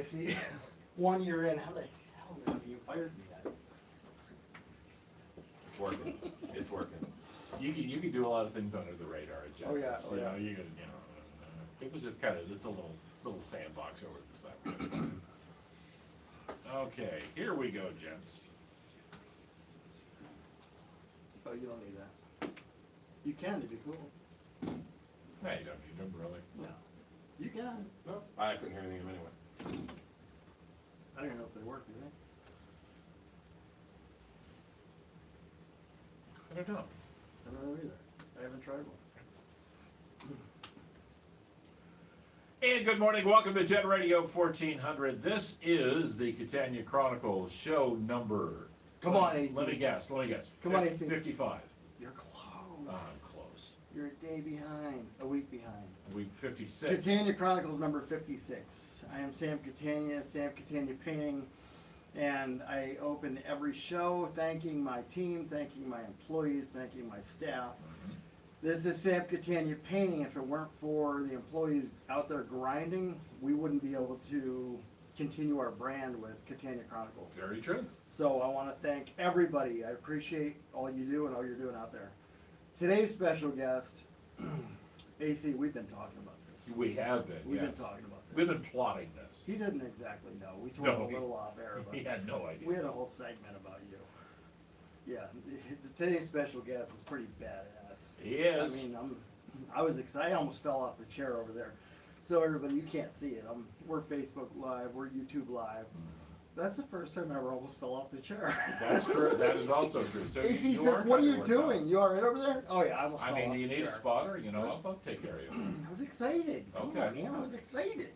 I see 1 year in, how the hell have you fired me yet? It's working. It's working. You can do a lot of things under the radar at Oh, yeah, Jennings. oh, yeah. You can, it was just kind of this little sandbox over the side. Okay, here we go, gents. Oh, you don't need that. You can, it'd be cool. No, you don't need them, really. No. You can. No, I couldn't hear anything of them anyway. I don't even know if they work, do they? I don't know. I don't know either. I haven't tried one. And good morning, welcome to Gen Radio 1400. This is the Catania Chronicles show number... Come on, AC. Let me guess. Come on, AC. 55. You're close. I'm close. You're a day behind, a week behind. Week 56. Catania Chronicles number 56. I am Sam Catania Painting, and I open every show thanking my team, thanking my employees, thanking my staff. Mhm. This is Sam Catania Painting. If it weren't for the employees out there grinding, we wouldn't be able to continue our brand with Catania Chronicles. Very true. So I want to thank everybody. I appreciate all you do and all you're doing out there. Today's special guest, AC, we've been talking about this. We have been, We've been yes. talking about this. We've been plotting this. He didn't exactly know. We told No, him a he- little off air, but He had no idea. we had a whole segment about you. Yeah, today's special guest is pretty badass. He is. I mean, I was excited. I almost fell off the chair over there. So everybody, you can't see it. We're Facebook Live. We're YouTube Live. That's the first time I ever almost fell off the chair. That's true. That is also true. So AC you says, are "What are trying to you work doing? out. You all right over there?" Oh yeah, I almost I fell mean, off do you the need a chair. spotter? I'll take care of you. I was excited. Come Okay. on, man, I was excited.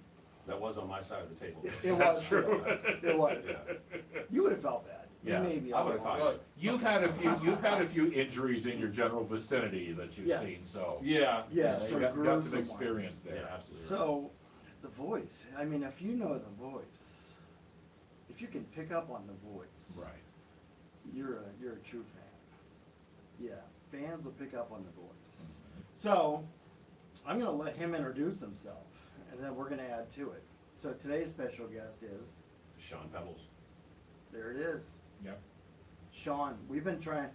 That was on my side of the table. It was true. It was. You would have felt bad. Yeah, Maybe I would've caught Well, you've had a few injuries in your general vicinity that you've Yes. seen, so Yeah. Yes, you some got some gruesome experience Yeah, there. absolutely. So, the voice. I mean, if you know the voice, if you can pick up on the voice, Right. you're a true fan. Yeah, fans will pick up on the voice. Mm-hmm. So, I'm going to let him introduce himself, and then we're going to add to it. So today's special guest is, Sean Peebles. there it is, Yep. Sean. We've been trying.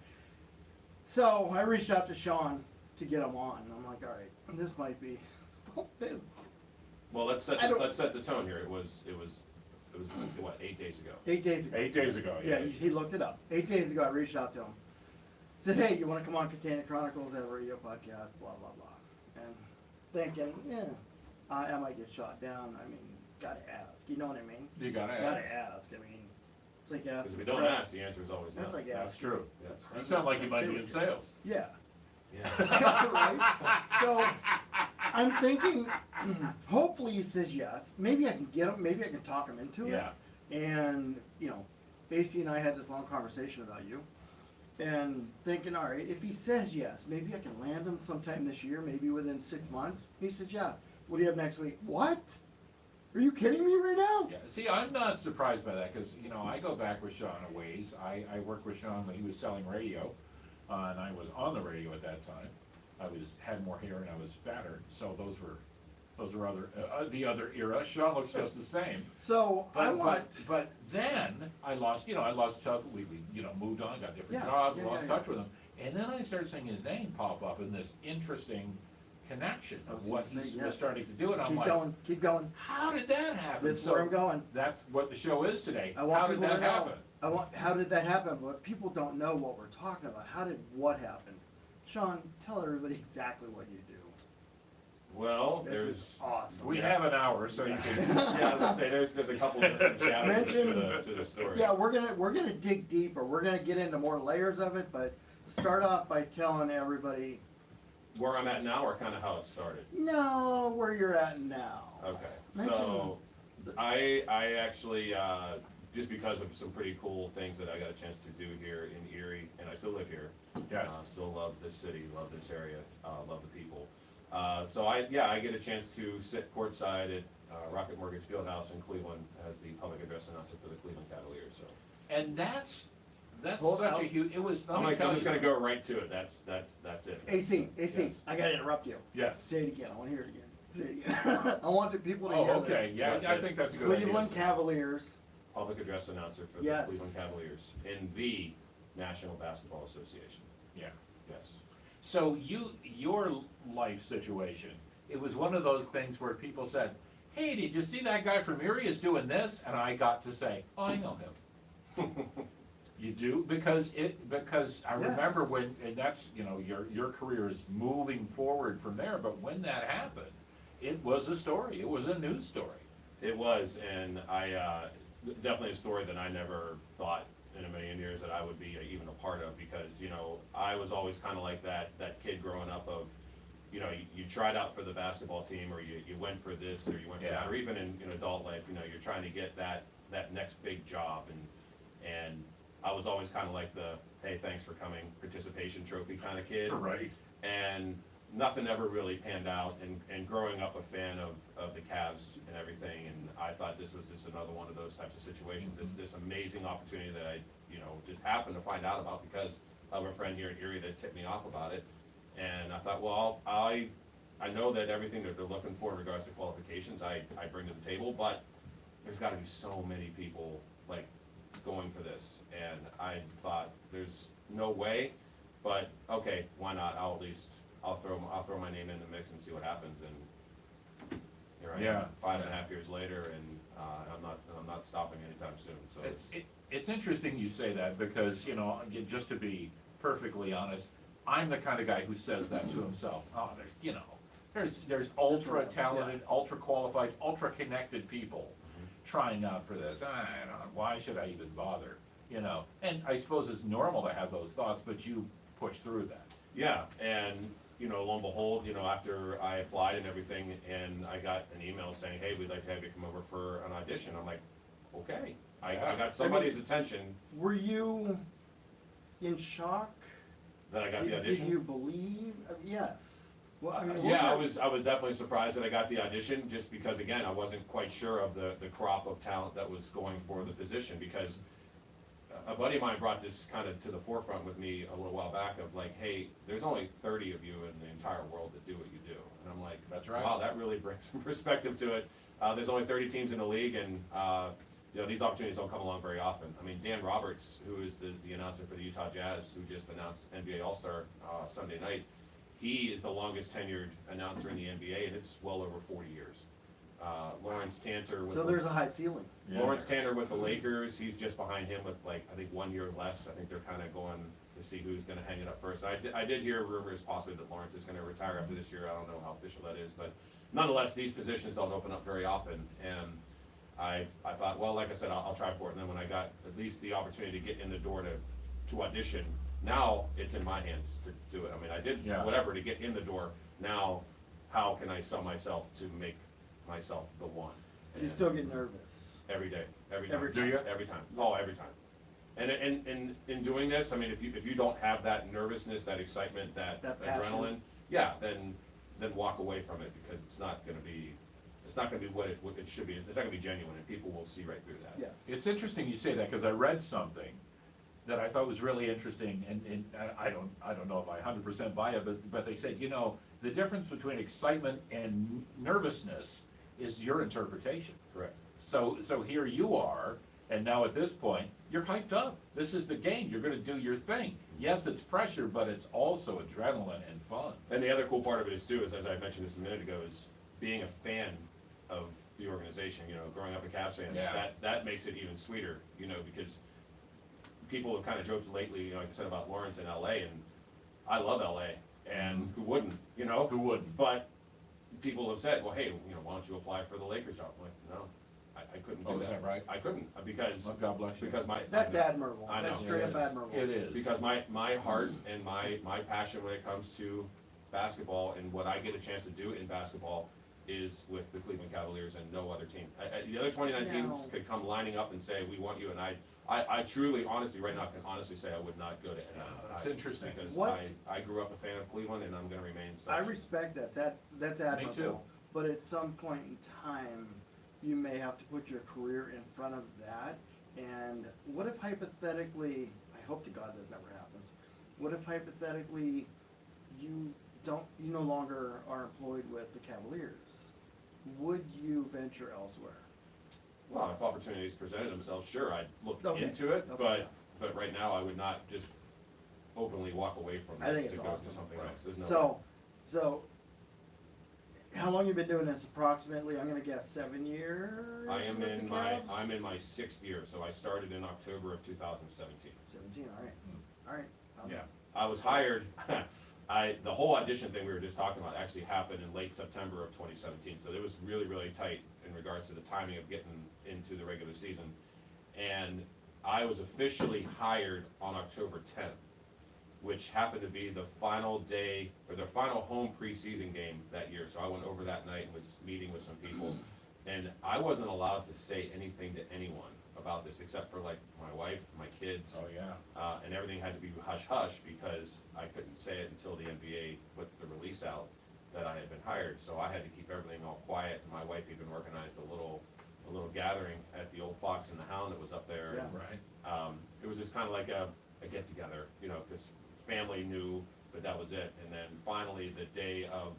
So I reached out to Sean to get him on, and I'm like, all right, this might be. Well, let's I don't- set the tone here. It was what, 8 days ago. 8 days ago. 8 days ago, Yeah, yes. he looked it up. 8 days ago, I reached out to him. Said, hey, you want to come on Catania Chronicles, have a radio podcast, blah, blah, blah. And thinking, yeah, I might get shot down. I mean, gotta ask. You know what I mean? You gotta Gotta ask. ask. I mean, it's like asking. Because if we don't ask, the answer is always no. That's like That's asking. true. Yes. You sound like you might be in sales. Yeah. Yeah. Right? So, I'm thinking, hopefully he says yes. Maybe I can get him, maybe I can talk him into it. Yeah. And, Basie and I had this long conversation about you. And thinking, all right, if he says yes, maybe I can land him sometime this year, maybe within 6 months. He said, yeah. What do you have next week? What? Are you kidding me right now? Yeah, see, I'm not surprised by that, because, I go back with Sean a ways. I worked with Sean when he was selling radio, and I was on the radio at that time. I had more hair and I was fatter, so those were the other era. Sean looks just the same. So But then I lost touch. We moved on, got different Yeah, jobs, yeah, lost yeah, touch yeah. with him, and then I started seeing his name pop up in this interesting connection I was of what gonna say, he yes. was starting to do, and I'm keep like, going, keep going. how did that happen? This is where I'm going. That's what the show is today. I want How did people that to know. happen? How did that happen? But people don't know what we're talking about. How did what happen? Sean, tell everybody exactly what you do. Well, This there's is awesome. We have an hour, so you can. yeah, I was gonna say there's a couple different chapters Mention- to the story. Yeah, we're gonna dig deeper. We're gonna get into more layers of it, but start off by telling everybody, Where I'm at now, or kind of how it started. no, where you're at now. Okay. Mention So the- I actually just because of some pretty cool things that I got a chance to do here in Erie, and I still live here. Yes. Still love this city, love this area, love the people. So I get a chance to sit courtside at Rocket Mortgage Fieldhouse in Cleveland as the public address announcer for the Cleveland Cavaliers. So And that's Hold such out. a huge. It was. I'm just gonna go right to it. That's it. AC, Yes. I gotta interrupt you. Yes. Say it again. I want to hear it again. See, I want the people to hear Oh, okay, this. yeah, I think that's a good idea. Cleveland Cavaliers, Public address announcer for the Yes. Cleveland Cavaliers in the National Basketball Association. Yeah. Yes. So your life situation, it was one of those things where people said, hey, did you see that guy from Erie is doing this? And I got to say, oh, I know him. You do? Because I remember Yes. when, and that's, your career is moving forward from there, but when that happened, it was a story, it was a news story. It was, and definitely a story that I never thought in a million years that I would be even a part of, because, I was always kind of like that kid growing up of, you tried out for the basketball team, or you went for this, or you went for that, or even in adult life, you're trying to get that next big job, and I was always kind of like the, hey, thanks for coming, participation trophy kind of kid. Right. And nothing ever really panned out, and growing up a fan of the Cavs and everything, and I thought this was just another one of those types of situations, this amazing opportunity that I, just happened to find out about because of a friend here in Erie that tipped me off about it. And I thought, well, I know that everything that they're looking for in regards to qualifications, I bring to the table, but there's gotta be so many people, like, going for this, and I thought, there's no way, but, okay, why not, I'll throw my name in the mix and see what happens, and here I am, 5.5 years later, and, I'm not stopping anytime soon, so It's interesting you say that because, just to be perfectly honest, I'm the kind of guy who says that to himself. Oh, there's ultra talented, ultra qualified, ultra connected people trying out for this. I don't know, why should I even bother? And I suppose it's normal to have those thoughts, but you push through that. Yeah, and, lo and behold, after I applied and everything, and I got an email saying, hey, we'd like to have you come over for an audition, I'm like, okay. I got somebody's attention were you in shock? that I got the audition. Did you believe? Yes. Well, I mean, Yeah, I was definitely surprised that I got the audition, just because, again, I wasn't quite sure of the crop of talent that was going for the position, because a buddy of mine brought this kind of to the forefront with me a little while back of like, hey, there's only 30 of you in the entire world that do what you do. And I'm like, That's right. Wow, that really brings some perspective to it. There's only 30 teams in the league, and these opportunities don't come along very often. I mean, Dan Roberts, who is the announcer for the Utah Jazz, who just announced NBA All-Star Sunday night, he is the longest tenured announcer in the NBA, and it's well over 40 years. Lawrence Tanter with So there's a high ceiling. Lawrence Tanner with the Lakers, he's just behind him with I think 1 year less. I think they're kind of going to see who's going to hang it up first. I did hear rumors possibly that Lawrence is going to retire after this year. I don't know how official that is, but nonetheless, these positions don't open up very often, and I thought, well, like I said, I'll try for it. And then when I got at least the opportunity to get in the door to audition, now it's in my hands to do it. I mean, I did whatever to get in the door. Now, how can I sell myself to make myself the one? You still get nervous. Every day, every time. Every Do you? Every time. Oh, every time. And in doing this, I mean, if you don't have that nervousness, that excitement, that passion. adrenaline, then walk away from it, because it's not going to be what it should be. It's not going to be genuine, and people will see right through that. Yeah. It's interesting you say that, because I read something that I thought was really interesting, and I don't know if I 100% buy it, but they said, the difference between excitement and nervousness is your interpretation. Correct. So here you are, and now at this point, you're hyped up. This is the game. You're going to do your thing. Yes, it's pressure, but it's also adrenaline and fun. And the other cool part of it is too, is, as I mentioned this a minute ago, is being a fan of the organization. Growing up a Cavs fan, that makes it even sweeter. Because people have kind of joked lately, like I said about Lawrence in LA, and I love LA, and who wouldn't? Who wouldn't? But people have said, well, hey, why don't you apply for the Lakers job? I'm like, no, I couldn't do Oh, is that right? I couldn't, because Well, God bless you. That's admirable. I know. That's straight It up is. admirable. It is. because my heart and my passion when it comes to basketball and what I get a chance to do in basketball is with the Cleveland Cavaliers and no other team. The other 29 teams No. could come lining up and say, we want you, and I truly, honestly, right now, can honestly say I would not go to any. That's interesting. Because What? I grew up a fan of Cleveland, and I'm gonna remain such. I respect that. That's admirable. too. But at some point in time, you may have to put your career in front of that. And what if hypothetically, I hope to God this never happens, what if hypothetically you no longer are employed with the Cavaliers? would you venture elsewhere? Well, if opportunities presented themselves, sure, I'd look Okay. into it, Okay. but right now, I would not just openly walk away from I think this to it's go awesome. to something else. There's no way. So, how long you been doing this approximately? I'm gonna guess 7 years? I am with in the my, Cavs? I'm in my 6th year, so I started in October of 2017. 17, all right, all right. Yeah, I was hired, the whole audition thing we were just talking about actually happened in late September of 2017, so it was really, really tight in regards to the timing of getting into the regular season. And I was officially hired on October 10th, which happened to be the final day, or the final home preseason game that year, so I went over that night and was meeting with some people. And I wasn't allowed to say anything to anyone about this, except for like my wife, my kids. Oh, yeah. And everything had to be hush-hush because I couldn't say it until the NBA put the release out that I had been hired. So I had to keep everything all quiet, and my wife even organized a little gathering at the old Fox and the Hound that was up there. Yeah. Right. It was just kind of like a get-together, you know, because family knew, but that was it. And then finally, the day of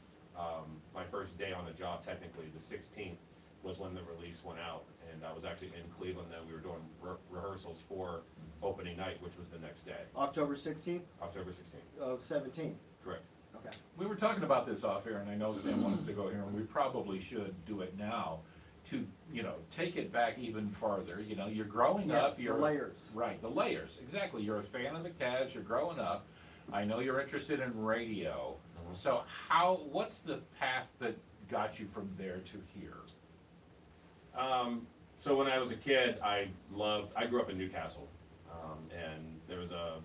my first day on the job, technically, the 16th, was when the release went out. And I was actually in Cleveland then. We were doing rehearsals for opening night, which was the next day, October 16th October 16th. of 17, Correct. okay. We were talking about this off air, and I know Sam wants to go here, and we probably should do it now to, you know, take it back even farther. You know, you're growing Yes, up, the you're. layers. Right, the layers, exactly. You're a fan of the Cavs, you're growing up. I know you're interested in radio. Mhm. So what's the path that got you from there to here? So when I was a kid, I grew up in Newcastle, and there was a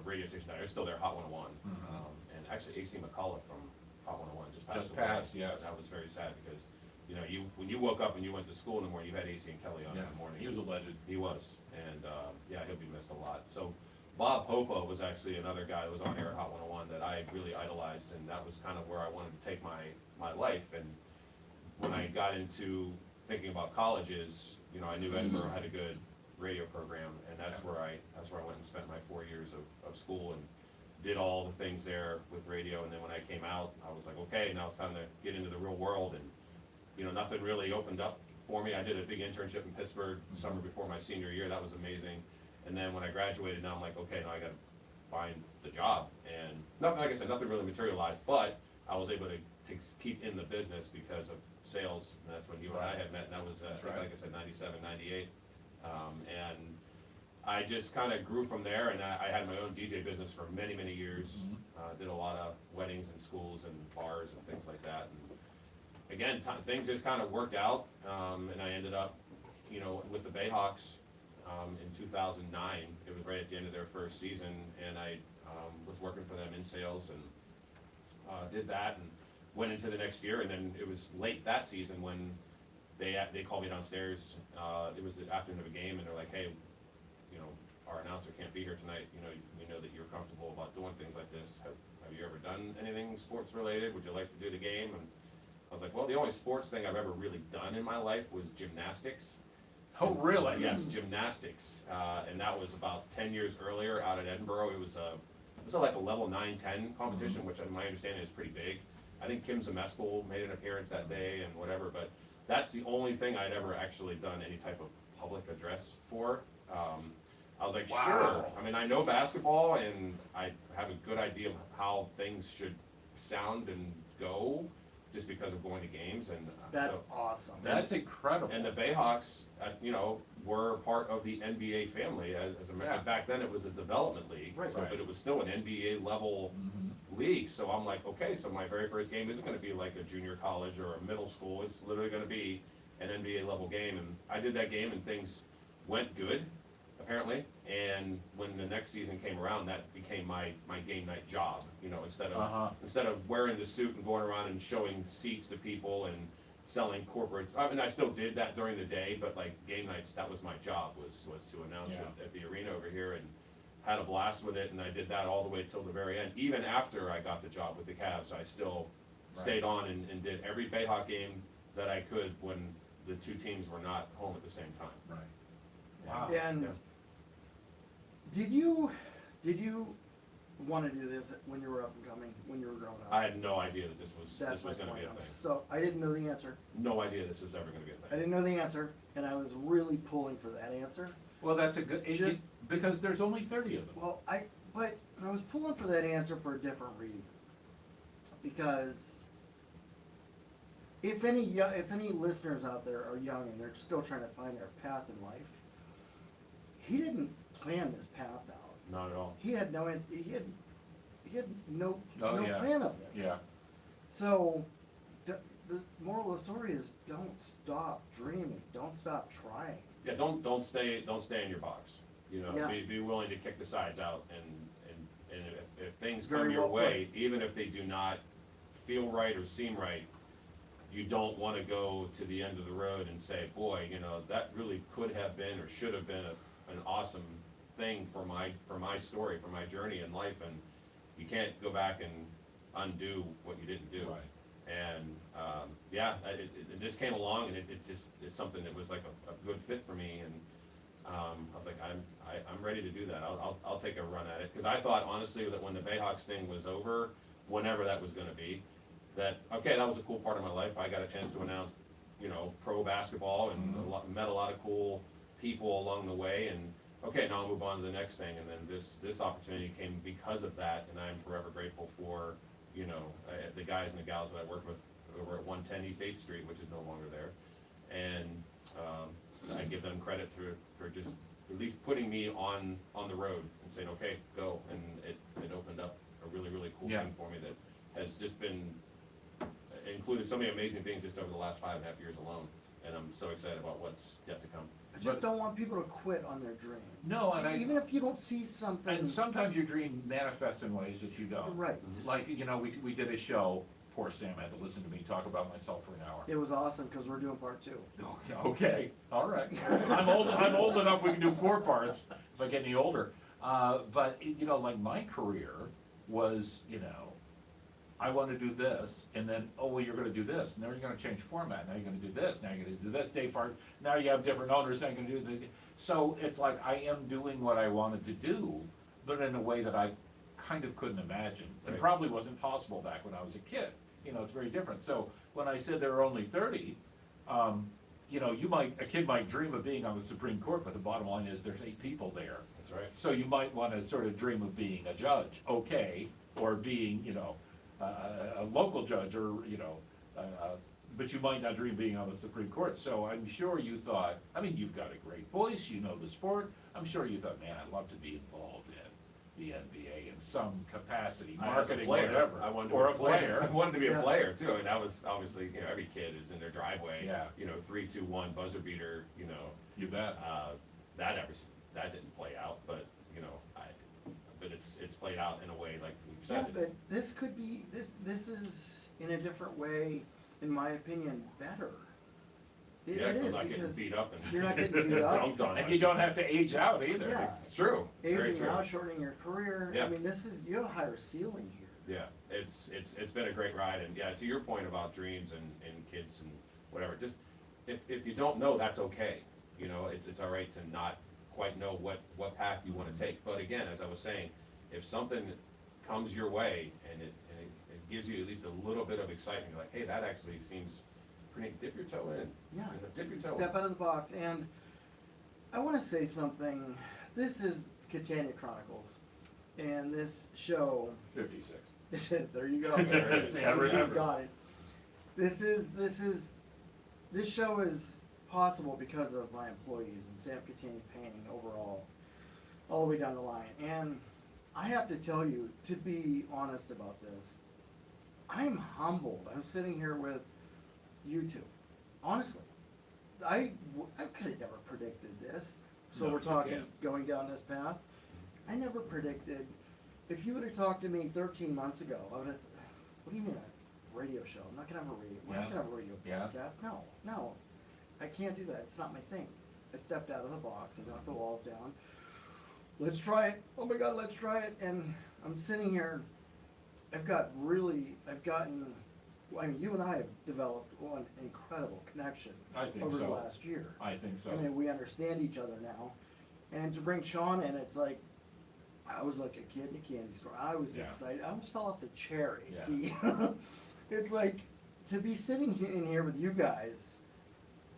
radio station there, it's still there, Hot 101. Mhm. And actually AC McCullough from Hot 101 just passed Just away. passed, yes. And that was very sad because, you know, when you woke up and you went to school in the morning, you had AC and Kelly on in the morning. He was a legend. He was, and yeah, he'll be missed a lot. So Bob Popa was actually another guy that was on air at Hot 101 that I really idolized, and that was kind of where I wanted to take my life. And when I got into thinking about colleges, you know, I knew Edinburgh had a good radio program, and that's where I went and spent my 4 years of school and did all the things there with radio. And then when I came out, I was like, okay, now it's time to get into the real world. And you know, nothing really opened up for me. I did a big internship in Pittsburgh the summer before my senior year. That was amazing. And then when I graduated, now I'm like, okay, now I gotta find the job. And nothing, like I said, nothing really materialized, but I was able to keep in the business because of sales. And that's when you and I had met, and that was, I think, like I said, 97, 98. And I just kind of grew from there, and I had my own DJ business for many, many years. Did a lot of weddings and schools and bars and things like that. And again, things just kind of worked out, and I ended up, you know, with the Bayhawks in 2009. It was right at the end of their first season, and I was working for them in sales and did that and went into the next year. And then it was late that season when they called me downstairs. It was the afternoon of a game, and they're like, hey, you know, our announcer can't be here tonight. You know, we know that you're comfortable about doing things like this. Have you ever done anything sports related? Would you like to do the game? And I was like, well, the only sports thing I've ever really done in my life was gymnastics. Oh, really? Yes, gymnastics. And that was about 10 years earlier out at Edinburgh. It was like a level 9-10 competition, which in my understanding is pretty big. I think Kim Zemeskal made an appearance that day and whatever, but that's the only thing I'd ever actually done any type of public address for. I was like, Wow. sure. I mean, I know basketball, and I have a good idea of how things should sound and go, just because of going to games. And That's so, awesome. That's incredible. and the Bayhawks, you know, were part of the NBA family. As a matter, Yeah. back then it was a development league, Right. so, Right. but it was still an NBA level league. So I'm like, okay, so my very first game isn't going to be like a junior college or a middle school. It's literally going to be an NBA level game. And I did that game, and things went good, apparently. And when the next season came around, that became my game night job. You know, instead of wearing the suit and going around and showing seats to people and selling corporate. I mean, I still did that during the day, but like game nights, that was my job, was to announce Yeah. it at the arena over here, and had a blast with it. And I did that all the way till the very end. Even after I got the job with the Cavs, I still stayed on and did every Bayhawk game that I could when the two teams were not home at the same time. Right. Wow. And Yeah. did you want to do this when you were up and coming, when you were growing up? I had no idea that this was That's my gonna be a point. thing. So I didn't know the answer. No idea this was ever gonna be a I thing. didn't know the answer, and I was really pulling for that answer. Well, that's a good, Just- because there's only 30 of them. Well, but I was pulling for that answer for a different reason. Because if any listeners out there are young and they're still trying to find their path in life, he didn't plan this path out. Not at all. He had no Oh, yeah. plan of this. Yeah. So the moral of the story is don't stop dreaming. Don't stop trying. Yeah, don't stay in your box. You know, Yeah. be willing to kick the sides out, and if things Very come your well way, even if they do not feel right or seem right, you don't want to go to the end of the road and say, boy, you know, that really could have been or should have been an awesome thing for my story, for my journey in life, and you can't go back and undo what you didn't do. Right. And this came along, and it's something that was like a good fit for me, and I was like, I'm ready to do that. I'll take a run at it, because I thought honestly that when the Bayhawks thing was over, whenever that was going to be, that okay, that was a cool part of my life. I got a chance to announce, you know, pro basketball, and met a lot of cool people along the way, and okay, now I'll move on to the next thing. And then this opportunity came because of that, and I'm forever grateful for, you know, the guys and the gals that I work with over at 110 East 8th Street, which is no longer there, and I give them credit for just at least putting me on the road and saying, okay, go, and it opened up a really, really cool Yeah. thing for me that has just been included so many amazing things just over the last 5.5 years alone, and I'm so excited about what's yet to come. I just But- don't want people to quit on their dreams. No, and Even if you don't see something. And sometimes your dream manifests in ways that you don't. Right. Like, you know, we did a show, poor Sam had to listen to me talk about myself for an hour. It was awesome because we're doing part 2. Okay, all right. I'm old enough, we can do 4 parts if I get any older. But, you know, like my career was, you know, I want to do this, and then, oh, well, you're gonna do this, and then you're gonna change format, now you're gonna do this, now you're gonna do this day part, now you have different owners, now you're gonna do the, so it's like I am doing what I wanted to do, but in a way that I kind of couldn't imagine. It Right. probably wasn't possible back when I was a kid, you know, it's very different. So when I said there are only 30, you know, a kid might dream of being on the Supreme Court, but the bottom line is there's 8 people there. That's right. So you might want to sort of dream of being a judge, okay, or being, you know, a local judge, or, you know, but you might not dream of being on the Supreme Court. So I'm sure you thought, I mean, you've got a great voice, you know the sport. I'm sure you thought, man, I'd love to be involved in the NBA in some capacity, marketing, whatever. I wanted to or be a player. I wanted to be Yeah. a player too, and that was obviously, you know, every kid is in their driveway. Yeah. You know, 3, 2, 1 buzzer beater. You know, You bet. that didn't play out, but you know, but it's played out in a way like we've Yeah, said. but this could be, this is, in a different way, in my opinion, better. It Yeah, it so is, not getting because beat up and you're not getting beat up. dunked on. And you don't have to age out either. Yeah. It's true. It's very aging true. out, shortening your career. Yeah. I mean, you have a higher ceiling here. Yeah, it's been a great ride, and yeah, to your point about dreams and kids and whatever, just, if you don't know, that's okay. You know, it's all right to not quite know what path you wanna take, but again, as I was saying, if something comes your way and it gives you at least a little bit of excitement, you're like, hey, that actually seems pretty, dip your toe in. Yeah, You know, dip your toe in. step out of the box. And I want to say something. This is Catania Chronicles, and this show. 56. There you go. There it is. Yeah, He's got it. This show is possible because of my employees and Sam Catania Painting overall, all the way down the line. And I have to tell you, to be honest about this, I'm humbled. I'm sitting here with you two. Honestly, I could have never predicted this. So No, we're you talking can't. going down this path. I never predicted. If you would have talked to me 13 months ago, I would have. What do you mean a radio show? I'm not gonna have a radio. We're not Yeah. gonna have a radio Yeah. podcast. No, I can't do that. It's not my thing. I stepped out of the box. I knocked the walls down. Let's try it. Oh my God, let's try it. And I'm sitting here. I mean, you and I have developed one incredible connection I think over the so. last year. I think so. I mean, we understand each other now. And to bring Sean in, it's like, I was like a kid in a candy store. I was Yeah. excited. I almost fell off the chair, Yeah. see? It's like, to be sitting in here with you guys,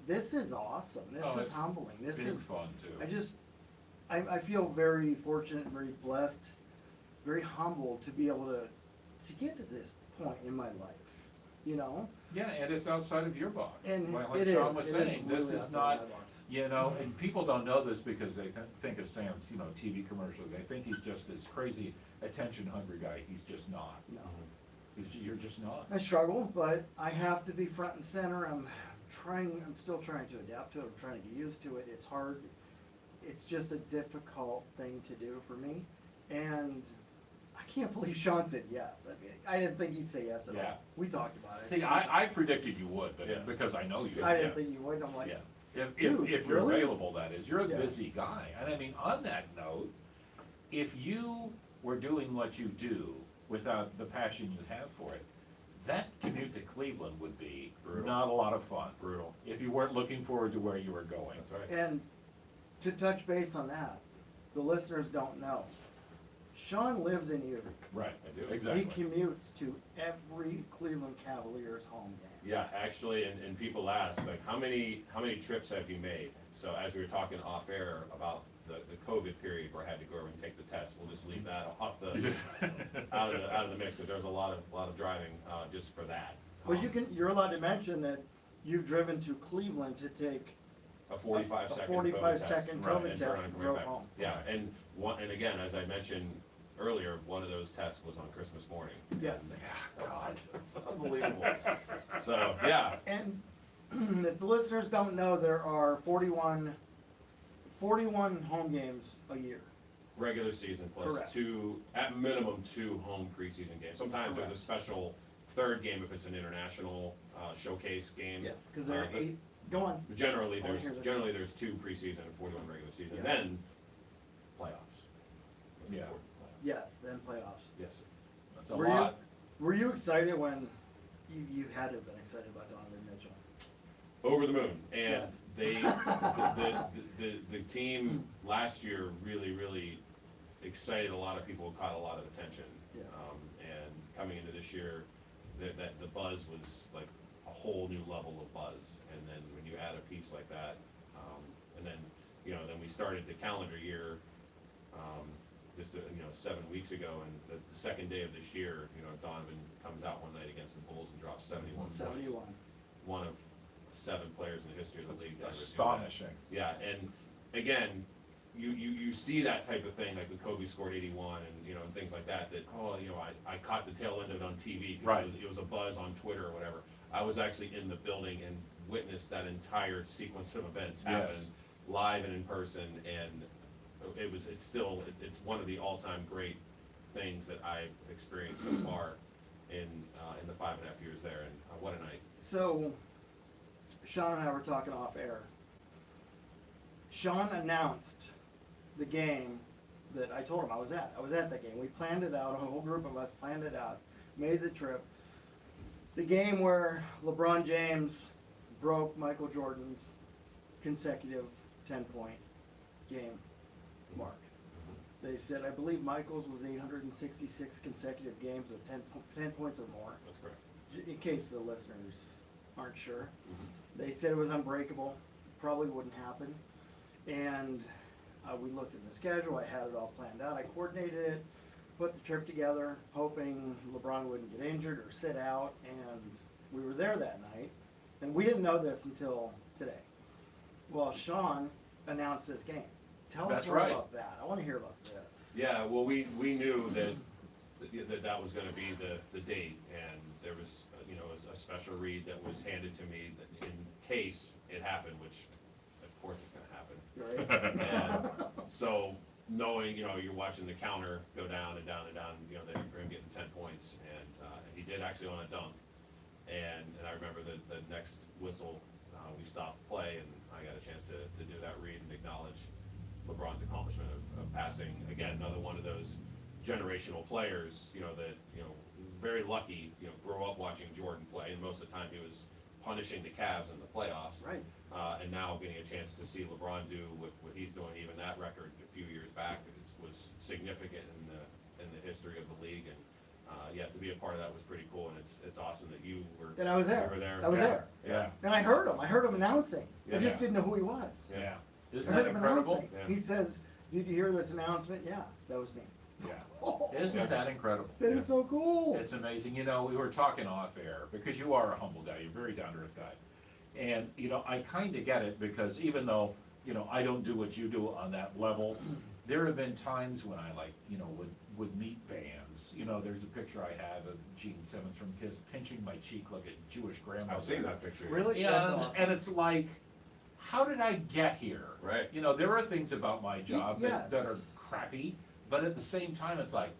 this is awesome. This Oh, is it's humbling. This Big is, fun too. I feel very fortunate and very blessed, very humbled to be able to get to this point in my life, you know? Yeah, and it's outside of your box. And Like it Sean is, was it is saying, this really is outside not, my box. you know, and people don't know this because they think of Sam's, you know, TV commercials. They think he's just this crazy attention-hungry guy. He's just not. No. You're just not. I struggle, but I have to be front and center. I'm still trying to adapt to it. I'm trying to get used to it. It's hard. It's just a difficult thing to do for me. And I can't believe Sean said yes. I mean, I didn't think he'd say yes at Yeah. all. We talked about it. See, I predicted you would, but Yeah. because I know you. I didn't think you would. I'm like, Yeah. Dude, If you're really? available, that is. You're a Yeah. busy guy. And I mean, on that note, if you were doing what you do without the passion you have for it, that commute to Cleveland would be Brutal. not a lot of fun. Brutal. If you weren't looking forward to where you were going. That's right. and to touch base on that, the listeners don't know. Sean lives in Erie. Right, I do, He exactly. commutes to every Cleveland Cavaliers home game. Yeah, actually, and people ask, like, how many trips have you made? So as we were talking off air about the COVID period where I had to go over and take the test, we'll just leave that off the, out of the mix, because there's a lot of driving, just for that. But you're allowed to mention that you've driven to Cleveland to take A 45-second a 45-second Right, COVID and test turn and and come drove back. home. Yeah, and again, as I mentioned earlier, one of those tests was on Christmas morning. Yes. And God, it's unbelievable. So, yeah, And if the listeners don't know, there are 41 home games a year. regular season plus Correct. two, at minimum, 2 home preseason games. Sometimes there's a Correct. special third game if it's an international showcase game. Because there are But 8, go on. Generally, I wanna hear this. there's 2 preseason and 41 regular season, Yeah. then playoffs. Yeah. Playoffs. Yes, then playoffs. Yes, sir. That's a Were lot. Were you excited when, you had to have been excited about Donovan Mitchell? Over the moon, and Yes. they, the team last year really excited a lot of people, caught a lot of attention. Yeah. And coming into this year, that the buzz was like a whole new level of buzz. And then when you add a piece like that, and then, then we started the calendar year, just, 7 weeks ago, and the second day of this year, Donovan comes out one night against the Bulls and drops 71 points. 71. One of 7 players in the history of the league to ever do that. Astonishing. Yeah, and again, you see that type of thing, like when Kobe scored 81 and things like that, I caught the tail end of it on TV because Right. it was a buzz on Twitter or whatever. I was actually in the building and witnessed that entire sequence of events happen Yes. live and in person, and it's one of the all-time great things that I've experienced so far in the 5.5 years there, and what a night. So, Sean and I were talking off air. Sean announced the game that I told him I was at. I was at that game. We planned it out, a whole group of us planned it out, made the trip. The game where LeBron James broke Michael Jordan's consecutive 10-point game mark. They said, I believe Michael's was 866 consecutive games of 10 points or more. That's correct. In case the listeners aren't sure. Mhm. They said it was unbreakable, probably wouldn't happen. And we looked at the schedule, I had it all planned out, I coordinated it, put the trip together, hoping LeBron wouldn't get injured or sit out, and we were there that night. And we didn't know this until today. Well, Sean announced this game. Tell us That's more right. about that. I want to hear about this. Yeah, well, we knew that was gonna be the date, and there was, a special read that was handed to me that in case it happened, which of course it's gonna happen. Right? And so, knowing, you're watching the counter go down and down and down, that you're gonna get 10 points, and he did actually on a dunk. And I remember the next whistle, we stopped play, and I got a chance to do that read and acknowledge LeBron's accomplishment of passing, again, another one of those generational players, that, very lucky, grow up watching Jordan play, and most of the time he was punishing the Cavs in the playoffs. Right. and now getting a chance to see LeBron do what he's doing, even that record a few years back was significant in the history of the league, and yeah, to be a part of that was pretty cool, and it's awesome that you were. And I was there. You were there. I was Yeah. there. Yeah, And I heard him announcing. I just Yeah. didn't know who he was. yeah. I Isn't heard that him incredible? announcing. Yeah. He says, "Did you hear this announcement?" Yeah, that was me. Yeah. Oh, Isn't that incredible? that is so cool. It's amazing. You know, we were talking off air, because you are a humble guy, you're a very down to earth guy. And, you know, I kinda get it, because even though, you know, I don't do what you do on that level, there have been times when I would meet bands. You know, there's a picture I have of Gene Simmons from Kiss pinching my cheek like a Jewish grandmother. I've seen that picture. Really? Yeah, That's and, awesome. and it's like, how did I get here? Right. You know, there are things about my job yes. that are crappy, but at the same time, it's like,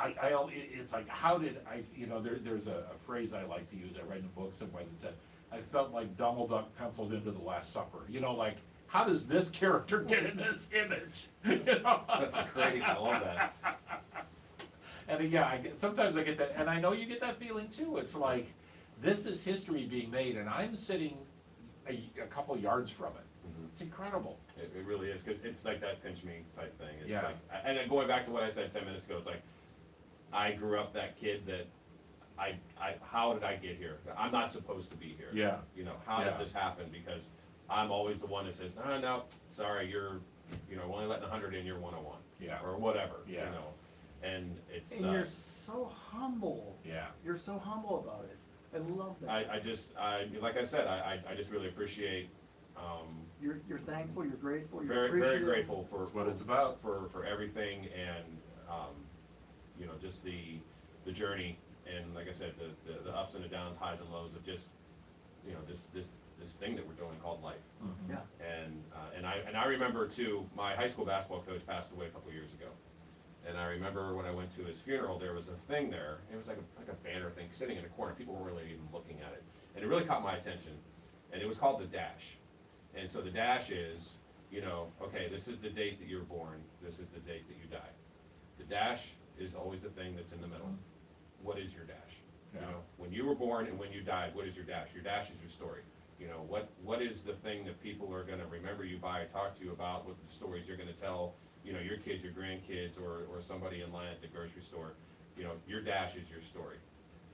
it's like, how did I, you know, there's a phrase I like to use, I read in a book somewhere that said, I felt like Donald Duck penciled into the Last Supper. You know, like, how does this character get in this image? You know? That's great, I love that. And yeah, sometimes I get that, and I know you get that feeling too. It's like, this is history being made, and I'm sitting a couple yards from it. Mhm. It's incredible. It really is, because it's like that pinch me type thing. It's Yeah. like, and then going back to what I said 10 minutes ago, it's like, I grew up that kid that how did I get here? I'm not supposed to be here. Yeah. You know, how Yeah. did this happen? Because I'm always the one that says, no, sorry, you're only letting 100 in, you're 101. Yeah. Or whatever, you Yeah. know, and it's, And you're so humble. Yeah. You're so humble about it. I love that. like I said, I just really appreciate, You're thankful, you're grateful, you're very, very appreciative. grateful for. That's what it's about. For everything, and, you know, just the journey, and like I said, the ups and the downs, highs and lows of just, you know, this thing that we're doing called life. Mhm. Yeah. And I remember too, my high school basketball coach passed away a couple years ago. And I remember when I went to his funeral, there was a thing there, it was like a banner thing sitting in a corner, people weren't really even looking at it. And it really caught my attention, and it was called the dash. And so the dash is, you know, okay, this is the date that you were born, this is the date that you died. The dash is always the thing that's in the middle. What is your dash? You Yeah. know, when you were born and when you died, what is your dash? Your dash is your story. You know, what is the thing that people are gonna remember you by, talk to you about, what the stories you're gonna tell, you know, your kids, your grandkids, or somebody in line at the grocery store. You know, your dash is your story.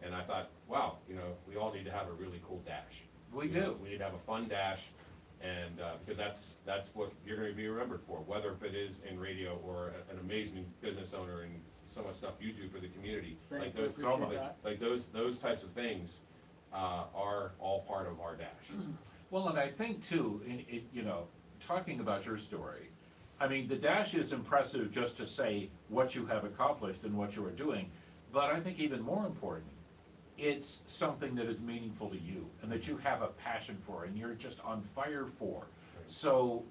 And I thought, wow, you know, we all need to have a really cool dash. We You know, do. we need to have a fun dash, and, because that's what you're gonna be remembered for, whether if it is in radio or an amazing business owner and so much stuff you do for the community. Thanks, Like I those, appreciate much. that. like those types of things, are all part of our dash. Well, and I think too, you know, talking about your story, I mean, the dash is impressive just to say what you have accomplished and what you are doing, but I think even more important, it's something that is meaningful to you and that you have a passion for and you're just on fire for. So,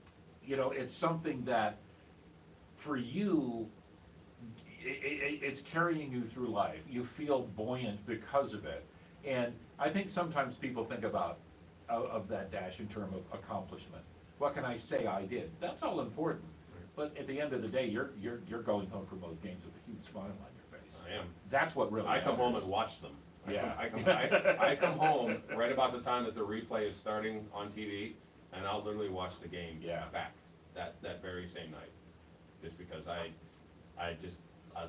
you know, it's something that for you, it's carrying you through life. You feel buoyant because of it. And I think sometimes people think about of that dash in terms of accomplishment. What can I say I did? That's all important. But at the end of the day, you're going home from those games with a huge smile on your face. I am. That's what really I come home matters. and watch them. Yeah. I come home right about the time that the replay is starting on TV, and I'll literally watch the game Yeah. back that very same night, just because I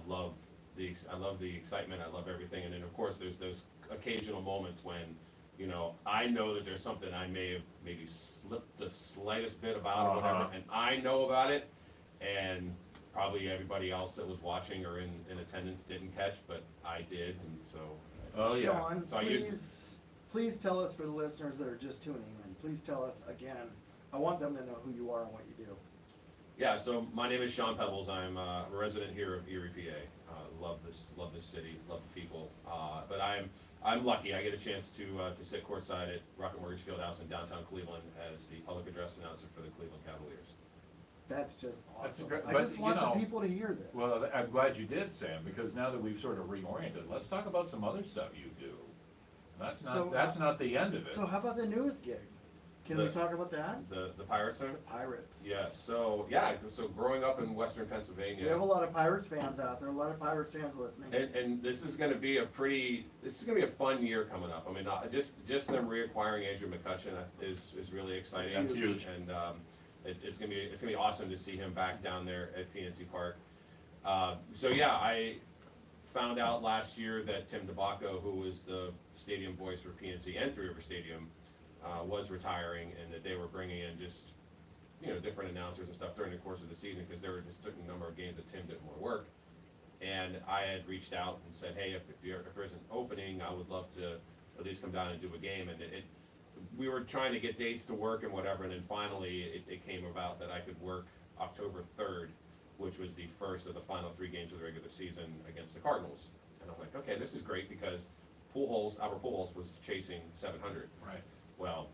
love the excitement, I love everything, and then of course there's those occasional moments when, you know, I know that there's something I may have maybe slipped the slightest bit about or whatever, and I know about it, and probably everybody else that was watching or in attendance didn't catch, but I did, and so. Oh, yeah. Sean, So I use it. please tell us, for the listeners that are just tuning in, please tell us again, I want them to know who you are and what you do. Yeah, so my name is Sean Peebles. I'm a resident here of Erie, PA. Love this city, love the people. But I'm lucky. I get a chance to sit courtside at Rocket Mortgage Fieldhouse in downtown Cleveland as the public address announcer for the Cleveland Cavaliers. That's just That's awesome. great- I but, just you want know, the people to hear this. Well, I'm glad you did, Sam, because now that we've sort of reoriented, let's talk about some other stuff you do. That's So, not the end of it. So how about the newest gig? Can we talk about that? The Pirates thing? The Pirates. Yeah, so growing up in Western Pennsylvania. We have a lot of Pirates fans out there, a lot of Pirates fans listening. And this is gonna be a fun year coming up. I mean, just them reacquiring Andrew McCutcheon is really exciting. That's huge. And, it's gonna be awesome to see him back down there at PNC Park. So yeah, I found out last year that Tim DeBacco, who was the stadium voice for PNC and Three River Stadium, was retiring, and that they were bringing in just, different announcers and stuff during the course of the season, because there were just a certain number of games that Tim didn't want to work. And I had reached out and said, hey, if there's an opening, I would love to at least come down and do a game. And we were trying to get dates to work and whatever, and then finally it came about that I could work October 3rd, which was the first of the final 3 games of the regular season against the Cardinals. And I'm like, okay, this is great, because Albert Pujols was chasing 700. Right. Well,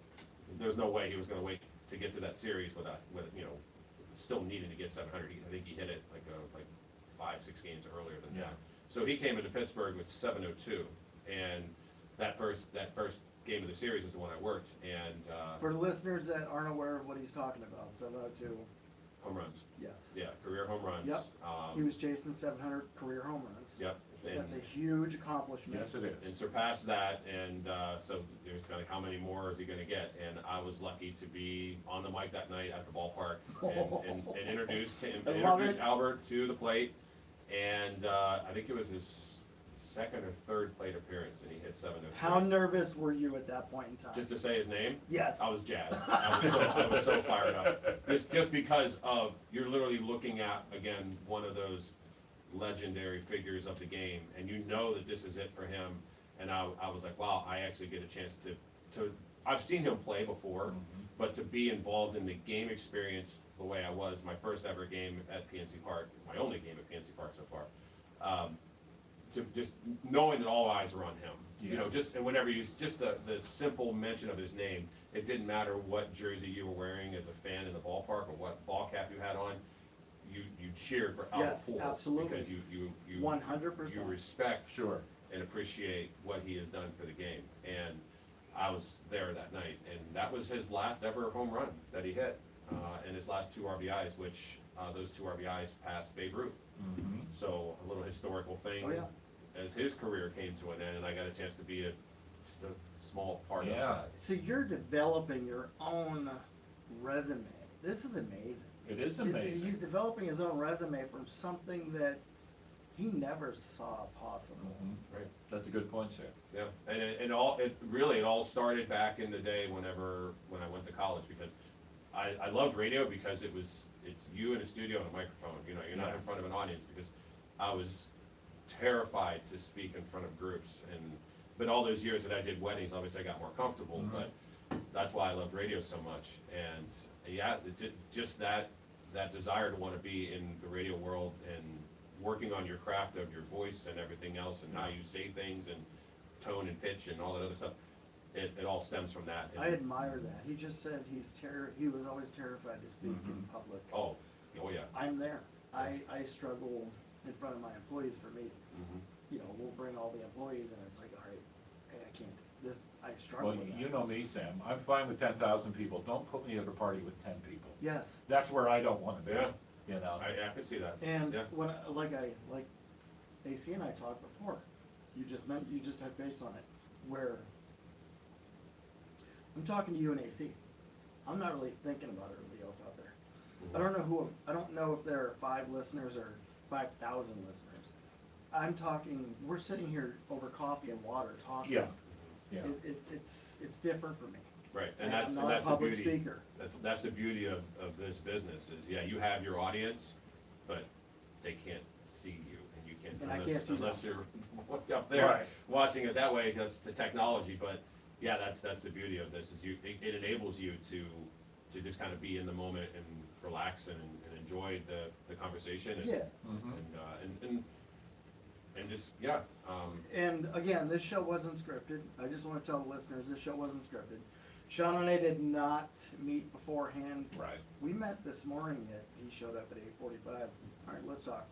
there's no way he was gonna wait to get to that series with still needing to get 700. I think he hit it like 5-6 games earlier than that. So he came into Pittsburgh with 702, and that first game of the series is the one I worked, and For the listeners that aren't aware of what he's talking about, 702, home runs. yes. Yeah, career home runs. Yep. He was chasing 700 career home runs. Yep. That's a huge accomplishment. Yes, it is. And surpassed that, and so there's kind of how many more is he going to get? And I was lucky to be on the mic that night at the ballpark and introduced him, I love introduced it. Albert to the plate, and I think it was his second or third plate appearance, and he hit 703. How nervous were you at that point in time? Just to say his name? Yes. I was jazzed. I was so fired up. Just because of, you're literally looking at, again, one of those legendary figures of the game, and you know that this is it for him. And I was like, wow, I actually get a chance to I've seen him play before, but to be involved in the game experience the way I was, my first ever game at PNC Park, my only game at PNC Park so far, to just knowing that all eyes were on him. Yeah. And whenever just the simple mention of his name, it didn't matter what jersey you were wearing as a fan in the ballpark or what ball cap you had on, you cheered for Albert Yes, Pujols, absolutely. because you 100%. you respect Sure. and appreciate what he has done for the game. And I was there that night, and that was his last ever home run that he hit, and his last 2 RBIs, which those 2 RBIs passed Babe Ruth. Mm-hmm. So a little historical thing. Oh, yeah. As his career came to an end, and I got a chance to be just a small part of Yeah. that. So you're developing your own resume. This is amazing. It is He's amazing. developing his own resume from something that he never saw possible. Mhm. Right. That's a good point, sir. Yeah, and it all started back in the day when I went to college, because I loved radio because it's you in a studio and a microphone. You're not Yeah. in front of an audience, because I was terrified to speak in front of groups. But all those years that I did weddings, obviously I got more comfortable, Mhm. but that's why I loved radio so much. And yeah, just that desire to want to be in the radio world and working on your craft of your voice and everything else, and how you say things and tone and pitch and all that other stuff, it all stems from that. I admire that. He just said he was always terrified to speak in Mhm. public. Oh yeah. I'm there. I struggle in front of my employees for meetings. Mhm. We'll bring all the employees and it's like, all right, I can't, I struggle Well, with that. you know me, Sam. I'm fine with 10,000 people. Don't put me at a party with 10 people. Yes. That's where I don't want to be. Yeah. You know. I can see that. And Yeah. when, like AC and I talked before, you just touched base on it, where I'm talking to you and AC. I'm not really thinking about everybody else out there. I don't know if there are 5 listeners or 5,000 listeners. I'm talking, we're sitting here over coffee and water talking. Yeah. Yeah. It's different for me. Right, and I'm that's not a the public beauty. speaker. That's the beauty of this business is, yeah, you have your audience, but they can't see you, and you can't, And I can't see unless them. you're up there Right. watching it that way. That's the technology, but yeah, that's the beauty of this is it enables you to just kind of be in the moment and relax and enjoy the conversation. And, Yeah. Mhm. and just yeah. And again, this show wasn't scripted. I just want to tell the listeners, this show wasn't scripted. Sean and I did not meet beforehand. Right. We met this morning he showed up at 8:45. All right, let's talk.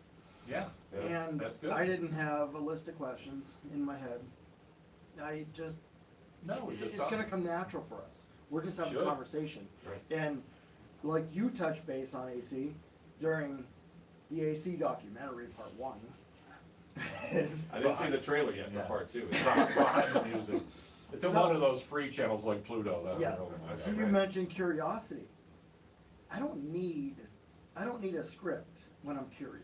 Yeah. Yeah, And that's good. I didn't have a list of questions in my head. No, we just It's talked. gonna come natural for us. we're just having a Should. conversation. Right. And like you touched base on AC during the AC documentary, part one. is- I didn't see the trailer yet for Yeah. part two. Behind the music. It's in So- one of those free channels like Pluto, that's Yeah, what I so you mentioned curiosity. I don't need a script when I'm curious.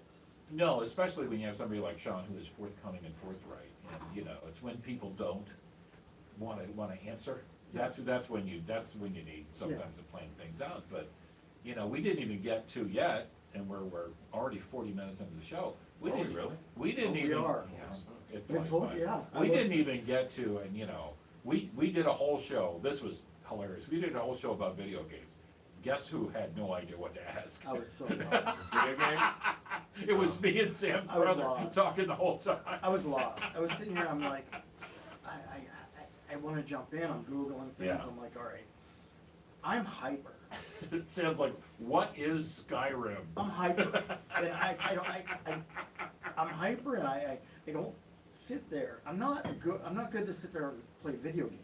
No, especially when you have somebody like Sean who is forthcoming and forthright, and, you know, it's when people don't wanna answer, that's when you need sometimes to plan things out, but, you know, we didn't even get to yet, and we're already 40 minutes into the show. Are we really? We didn't Oh, we even. are. Yes. It It's flies all- by. yeah, I We look- didn't even get to, and, you know, we did a whole show, this was hilarious, we did a whole show about video games. Guess who had no idea what to ask? I was so lost. Video games? It was me and Sam's I was brother lost. talking the whole time. I was lost. I was sitting here, I'm like, I wanna jump in, I'm Googling things, Yeah. I'm like, all right, I'm hyper. It sounds like, what is Skyrim? I'm hyper, and I'm hyper, and I don't sit there. I'm not good to sit there and play video games.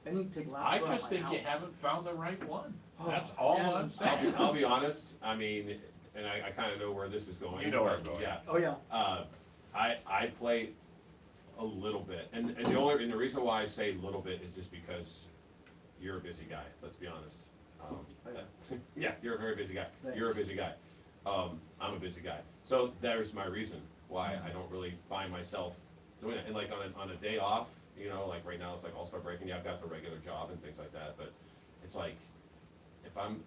I need to take laps I around just my think you house. haven't found the right one. Oh, That's all man. I'm saying. I'll be honest, I mean, and I kinda know where this is going. You know where I'm going. Yeah. Oh, yeah. I play a little bit, and the reason why I say little bit is just because you're a busy guy, let's be honest. Yeah, you're a very busy guy. You're a Thanks. busy guy. I'm a busy guy. So there's my reason why I don't really find myself doing it. And like on a day off, you know, like right now it's like All-Star break, and yeah, I've got the regular job and things like that, but it's like, if I'm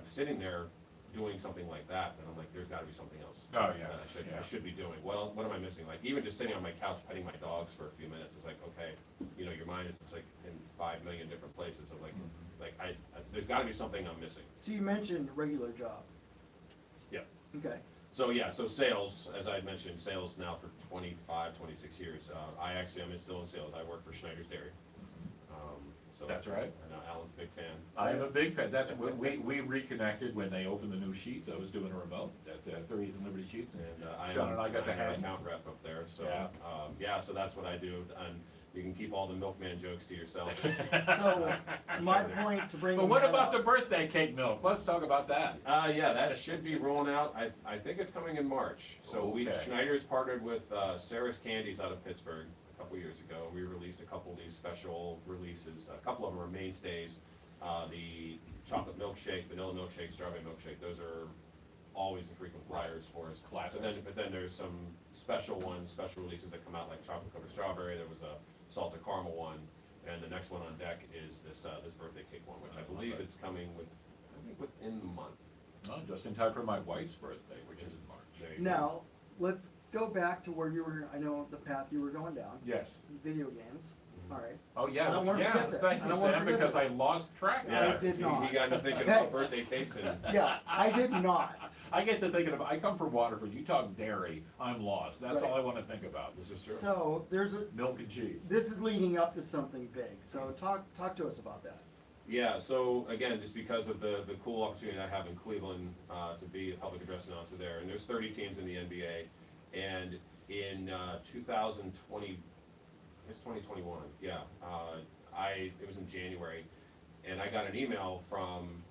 sitting there doing something like that, then I'm like, there's gotta be something else. Oh, yeah, That yeah. I should be doing. Well, what am I missing? Like, even just sitting on my couch petting my dogs for a few minutes, it's like, okay, you know, your mind is just like in 5 million different places of like, there's gotta be something I'm missing. So you mentioned regular job. Yep. Okay. So, yeah, so sales, as I mentioned, sales now for 25, 26 years. I'm still in sales. I work for Schneider's Dairy. So That's right. I know Alan's a big fan. I am a big fan, that's when we reconnected when they opened the new sheets, I was doing a remote at 30th and Liberty Sheets, And Sean and I got to I'm an hang. account rep up there, so, Yeah. so that's what I do, and you can keep all the milkman jokes to yourself. So my point to bring. But what that about up- the birthday cake milk? Let's talk about that. Yeah, that should be rolling out, I think it's coming in March. So Okay. Schneider's partnered with Sarah's Candies out of Pittsburgh a couple years ago. We released a couple of these special releases, a couple of them are mainstays. The chocolate milkshake, vanilla milkshake, strawberry milkshake, those are always the frequent flyers for us. Classics. But then there's some special ones, special releases that come out, like chocolate covered strawberry, there was a salted caramel one, and the next one on deck is this birthday cake one, which I believe it's coming within the month. Oh, just in time for my wife's birthday, which is in March. There you go. Now, let's go back to where you were, I know the path you were going down, Yes. video games, all right. Oh, I yeah, don't wanna yeah, forget this. thank I you, don't wanna Sam, forget because I this. lost track. I Yeah, did see, not. He got to thinking Okay. about birthday cakes and. Yeah, I did not. I get to thinking of, I come from Waterford, you talk dairy, I'm lost, that's Right. all I wanna think about. This is true. So there's a, Milk and cheese. this is leading up to something big, so talk to us about that. Yeah, so again, just because of the cool opportunity I have in Cleveland to be a public address announcer there, and there's 30 teams in the NBA, and in 2020, it's 2021, yeah, it was in January, and I got an email from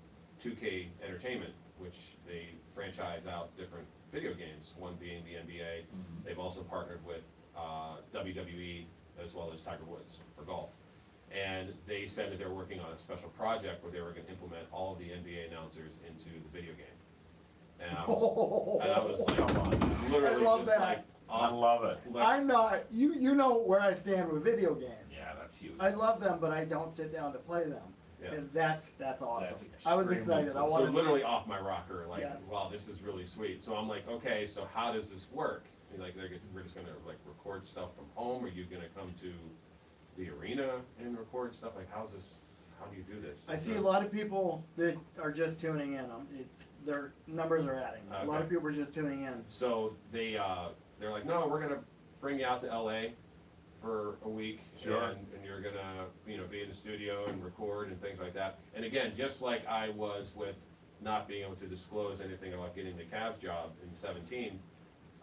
2K Entertainment, which they franchise out different video games, one being the NBA. Mhm. They've also partnered with WWE as well as Tiger Woods for golf. And they said that they're working on a special project where they were gonna implement all of the NBA announcers into the video game. And I was like, Come on. literally I love just that. like, I love it. I'm not, you know where I stand with video games. Yeah, that's huge. I love them, but I don't sit down to play them. Yeah. And that's awesome. That's I was extremely excited, I cool. so wanted. literally off my rocker, like, Yes. wow, this is really sweet. So I'm like, okay, so how does this work? And like, we're just gonna like record stuff from home? Are you gonna come to the arena and record stuff? Like, how do you do this? I see a lot of people that are just tuning in, their numbers are adding. A lot of Okay. people are just tuning in. So they're like, no, we're gonna bring you out to LA for a week. Sure. And you're gonna, be in the studio and record and things like that. And again, just like I was with not being able to disclose anything about getting the Cavs job in 17,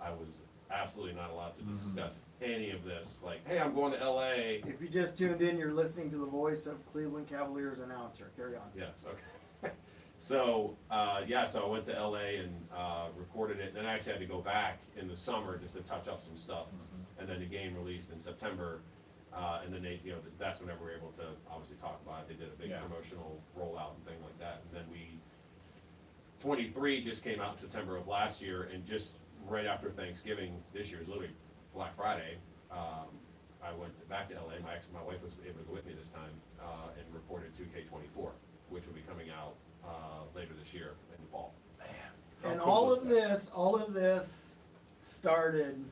I was absolutely not allowed to discuss any of this, like, hey, I'm going to LA. If you just tuned in, you're listening to the voice of Cleveland Cavaliers announcer. Carry on. Yes, okay. So, so I went to LA and recorded it, and then I actually had to go back in the summer just to touch up some stuff. And then the game released in September, and then they, that's whenever we were able to obviously talk about it. They did a big promotional rollout and thing like that. And then 23 just came out in September of last year, and just right after Thanksgiving this year, it was literally Black Friday, I went back to LA. My wife was able to go with me this time, and reported 2K24, which will be coming out later this year in the fall. And How cool all is of this started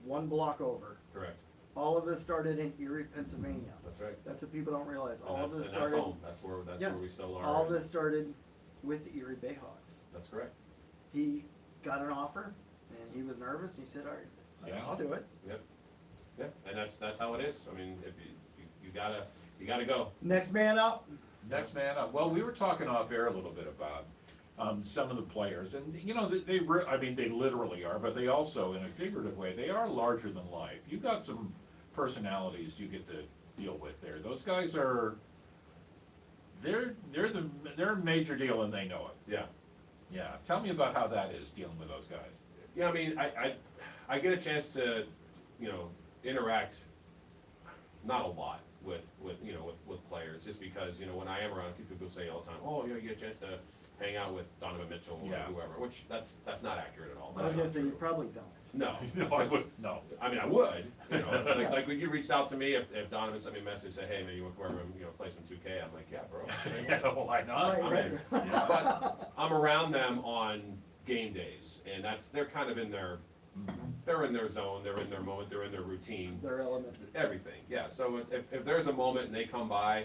one block over. Correct. All of this started in Erie, Pennsylvania. That's right. That's what people don't realize. And All of that's, this and that's started. home. That's where Yes, we still are. all of this started with the Erie Bayhawks. That's correct. He got an offer, and he was nervous. And he said, "All right, Yeah. I'll do it." Yep. Yep. And that's how it is. I mean, if you gotta go. Next man up. Next man up. Well, we were talking off air a little bit about some of the players, and they literally are, but they also, in a figurative way, they are larger than life. You've got some personalities you get to deal with there. Those guys are, they're a major deal, and they know it. Yeah. Yeah. Tell me about how that is dealing with those guys. Yeah. I mean, I get a chance to, interact, not a lot with players, just because, when I am around, people say all the time, oh, you get a chance to hang out with Donovan Mitchell or whoever, which that's not accurate at all. I was That's gonna not say true. you probably don't. No. No, I would, no. I mean, I would, like when you reached out to me, if Donovan sent me a message, say, hey, man, you want to come over and, play some 2K, I'm like, yeah, bro. Yeah, why not? Right. Yeah. But I'm around them on game days, and they're kind of in their, they're in their zone, they're in their moment, they're in their routine, Their element. everything, yeah. So if there's a moment and they come by,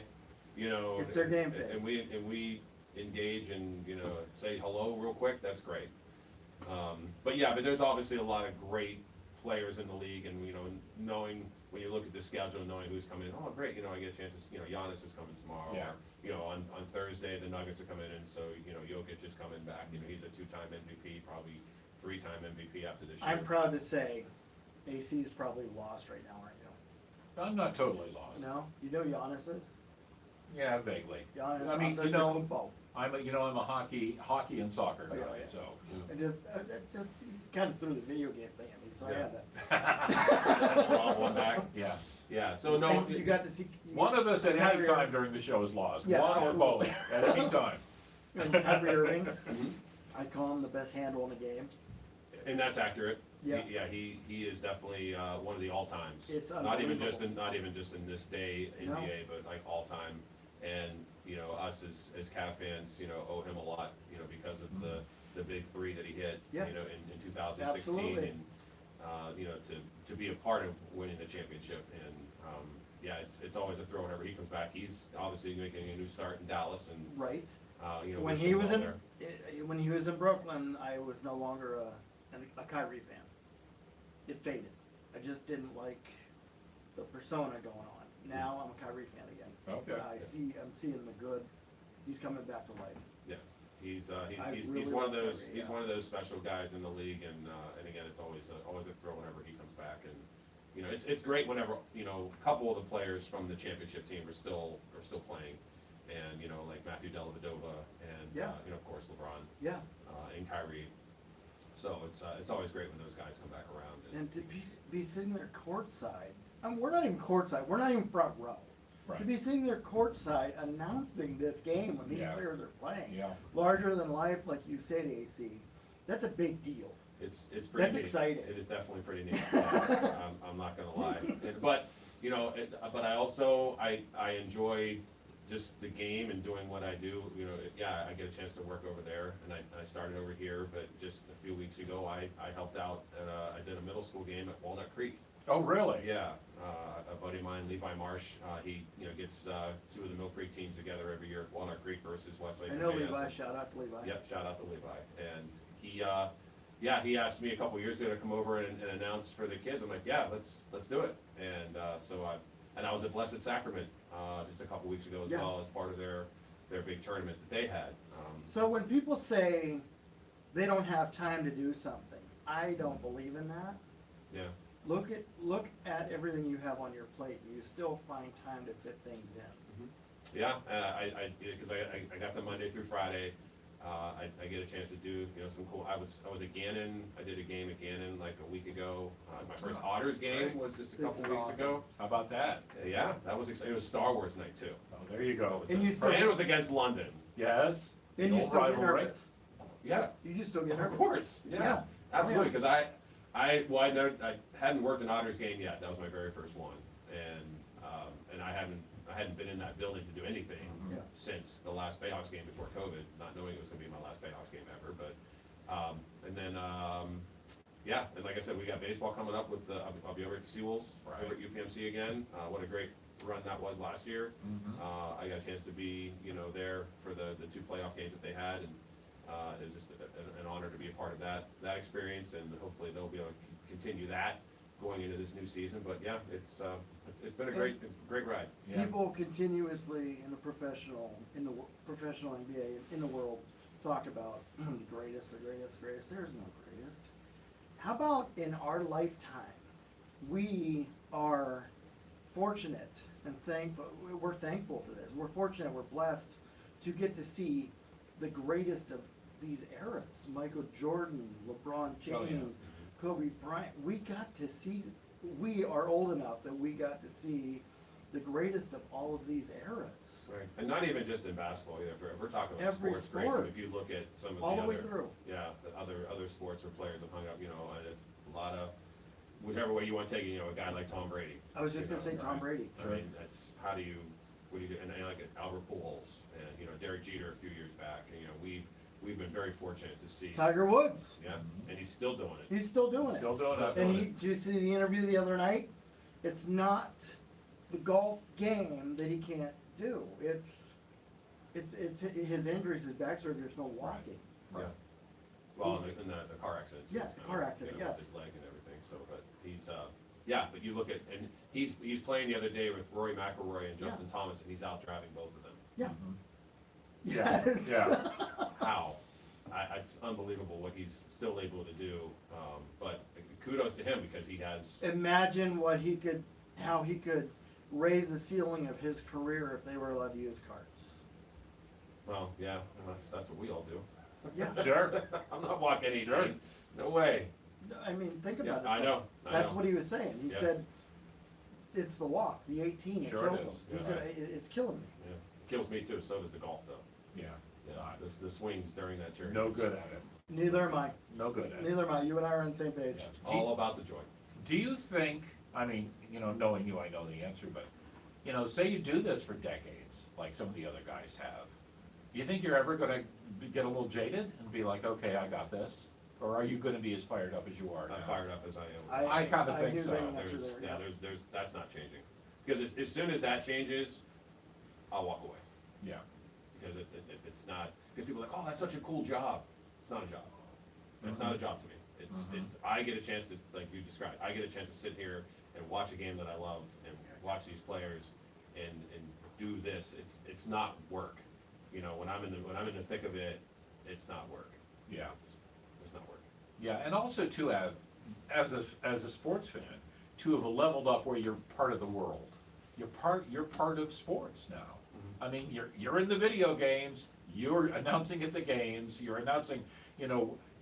It's their game face. and we engage and, say hello real quick, that's great. But there's obviously a lot of great players in the league, and, knowing, when you look at the schedule, knowing who's coming in, oh, great, I get a chance to, Giannis is coming tomorrow. Yeah. Or, on Thursday, the Nuggets are coming in, so, Jokic is coming back, he's a 2-time MVP, probably 3-time MVP after this year. I'm proud to say, AC is probably lost right now, aren't you? I'm not totally lost. No, you know Giannis is. Yeah, vaguely. Giannis. I mean, Antetokounmpo. I'm a hockey and soccer guy, Oh, yeah. so. I just kind of threw the video game thing at me, so I had that. We're all one back. Yeah. Yeah, so no. And you got to see. One of us at any Kyrie time during the show is lost. Yeah, One or both, absolutely. at any time. Irving, Kyrie Irving. Mhm. I call him the best handle in the game. And that's accurate. Yeah. He is definitely one of the all times. It's Not even just unbelievable. in this day No. NBA, but like all time. And us as Cav fans, owe him a lot, because of the big three that he hit, Yeah. In 2016, Absolutely. and to be a part of winning the championship. And it's always a thrill whenever he comes back. He's obviously making a new start in Dallas, and Right. wish When he him was well in there. when he was in Brooklyn, I was no longer a Kyrie fan. It faded. I just didn't like the persona going on. Now I'm a Kyrie fan again. Okay. I'm seeing the good. He's coming back to life. Yeah, he's really one of like those Kyrie, he's yeah. one of those special guys in the league, and again, it's always a thrill whenever he comes back. And it's great whenever a couple of the players from the championship team are still playing, and like Matthew Dellavedova, and Yeah. of course LeBron, Yeah. and Kyrie. So it's always great when those guys come back around. And to be sitting there courtside. We're not even courtside. We're not even front row. To Right. be sitting there courtside announcing this game when these Yeah. players are playing, Yeah. larger than life, like you said, AC. That's a big deal. It's pretty That's neat. exciting. It is definitely pretty neat. Yeah, I'm not gonna lie. But but I also I enjoy just the game and doing what I do. I get a chance to work over there, and I started over here. But just a few weeks ago, I helped out at I did a middle school game at Walnut Creek. Oh, really? Yeah, a buddy of mine, Levi Marsh, he gets two of the Mill Creek teams together every year, Walnut Creek versus Westlake. I know Potatoes. Levi. Shout out to Levi. Yep, shout out to Levi. And he asked me a couple years ago to come over and announce for the kids. I'm like, yeah, let's do it. And I was at Blessed Sacrament just a couple weeks ago as Yeah. well, as part of their big tournament that they had. So when people say they don't have time to do something, I don't believe in that. Yeah, look at everything you have on your plate, and you still find time to fit things in. Yeah, because I got the Monday through Friday. I get a chance to do, some cool, I was at Gannon, I did a game at Gannon like a week ago. My first Otters game was just a This couple is weeks awesome. ago. How about that? Yeah, that was exciting. It was Star Wars night too. Oh, there you go. And you still And it was against London. Yes. And the you old still get rivalry. nervous. Yeah, You still get nervous. of course, yeah, Yeah. absolutely, because I hadn't worked an Otters game yet, that was my very first one, and I hadn't been in that building to do anything Yeah. since the last Bayhawks game before COVID, not knowing it was gonna be my last Bayhawks game ever, but, and then, yeah, and like I said, we got baseball coming up with I'll be over at Sewell's, Right. over at UPMC again, what a great run that was last year. Mhm. I got a chance to be, there for the two playoff games that they had, and it was just an honor to be a part of that experience, and hopefully they'll be able to continue that going into this new season. But yeah, it's been a great ride. Yeah. People continuously in the professional NBA in the world talk about the greatest. There's no greatest. How about in our lifetime, we are fortunate and thankful. We're thankful for this. We're fortunate. We're blessed to get to see the greatest of these eras: Michael Jordan, LeBron James, Oh, yeah. Kobe Bryant. We got to see. We are old enough that we got to see the greatest of all of these eras. Right. And not even just in basketball either. If we're talking about Every sports greats, sport. if you look at some of All the the way other, through. yeah, the other sports or players have hung up, and it's a lot of, whichever way you want to take it, a guy like Tom Brady. I was just gonna say Tom right. Brady. I mean, that's, what do you do, and like Albert Pujols, and, Derek Jeter a few years back, and, we've been very fortunate to see. Tiger Woods. Yeah, and he's still doing it. He's still doing Still it. doing it. And did you see the interview the other night? It's not the golf game that he can't do. It's his injuries, his back surgery. There's no walking. Yeah. Well, in the car accident. Yeah, the car accident, yes. With his leg and everything, so, but he's, yeah, but you look at, and he's playing the other day with Rory McIlroy and Justin Thomas, and he's out driving both of them. Yeah. Mhm. Yes. Yeah. How? It's unbelievable what he's still able to do, but kudos to him because he has, Imagine how he could raise the ceiling of his career if they were allowed to use carts. well, yeah, and that's what we all do. Yeah. Sure. I'm not walking 18, Sure. no way. I mean, think Yeah, about it. I know, I That's know. what he was saying. He Yeah. said, it's the walk, the 18, it Sure it kills is. him. He Yeah. said, it's killing me. Yeah, kills me too, so does the golf though. Yeah. Yeah, the swings during that journey. No is good at it. Neither am I. No good at it. Neither am I. You and I are on the same page. Yeah. All about the joy. Do you think, I mean, knowing you, I know the answer, but, say you do this for decades, like some of the other guys have, do you think you're ever gonna get a little jaded and be like, okay, I got this? Or are you gonna be as fired up as you are now? I'm fired up as I am. I kinda think knew so. the answer There's, there, there's, that's not changing. Because as soon as that changes, I'll walk away. Yeah. Because if it's not, because people are like, oh, that's such a cool job. It's not a job. It's not a job to me. It's, I get a chance to, like you described, I get a chance to sit here and watch a game that I love and watch these players and do this. It's not work. When I'm in the thick of it, it's not work. Yeah. It's not work. Yeah, and also to have, as a sports fan, to have leveled up where you're part of the world. You're part of sports now. I mean, you're in the video games, you're announcing at the games, you're announcing,